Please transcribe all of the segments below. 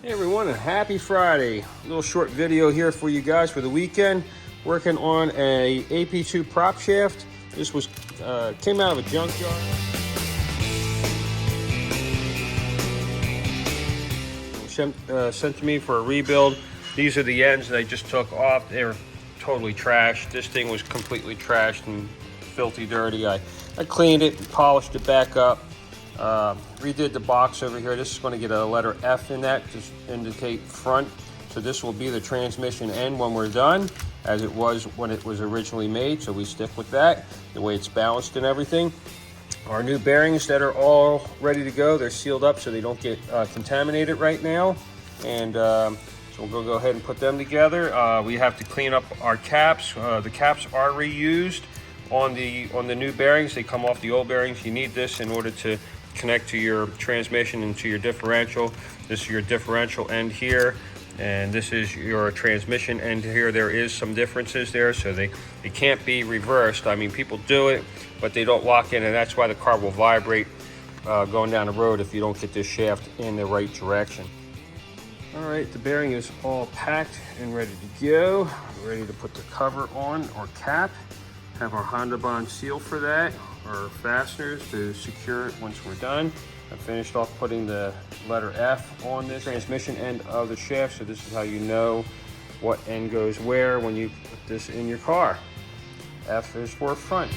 Hey everyone, and happy Friday. A little short video here for you guys for the weekend. Working on a AP2 prop shaft. This was came out of a junkyard. Sent to me for a rebuild. These are the ends that I just took off. They were totally trashed. This thing was completely trashed and filthy dirty. I cleaned it and polished it back up. Redid the box over here. This is going to get a letter F in that to indicate front. So this will be the transmission end when we're done, as it was when it was originally made. So we stick with that, the way it's balanced and everything. Our new bearings that are all ready to go, they're sealed up so they don't get contaminated right now. And so we'll go ahead and put them together. We have to clean up our caps. The caps are reused on the new bearings. They come off the old bearings. You need this in order to connect to your transmission and to your differential. This is your differential end here, and this is your transmission end here. There is some differences there, so they can't be reversed. I mean, people do it, but they don't lock in, and that's why the car will vibrate going down the road if you don't get this shaft in the right direction. All right, the bearing is all packed and ready to go. We're ready to put the cover on or cap. Have our Honda Bond seal for that, or fasteners to secure it once we're done. I finished off putting the letter F on this transmission end of the shaft, so this is how you know what end goes where when you put this in your car. F is for front.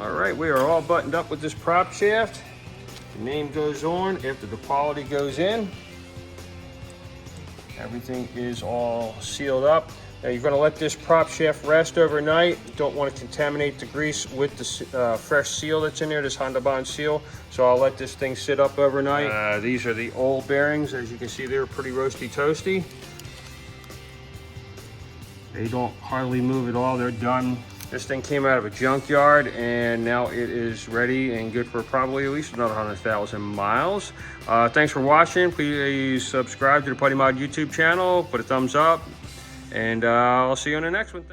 All right, we are all buttoned up with this prop shaft. The name goes on after the quality goes in. Everything is all sealed up. Now you're going to let this prop shaft rest overnight. You don't want to contaminate the grease with the fresh seal that's in there, this Honda Bond seal. So I'll let this thing sit up overnight. These are the old bearings. As you can see, they're pretty roasty toasty. They don't hardly move at all. They're done. This thing came out of a junkyard, and now it is ready and good for probably at least another 100,000 miles. Thanks for watching. Please subscribe to the PuddyMod YouTube channel, put a thumbs up, and I'll see you on the next one.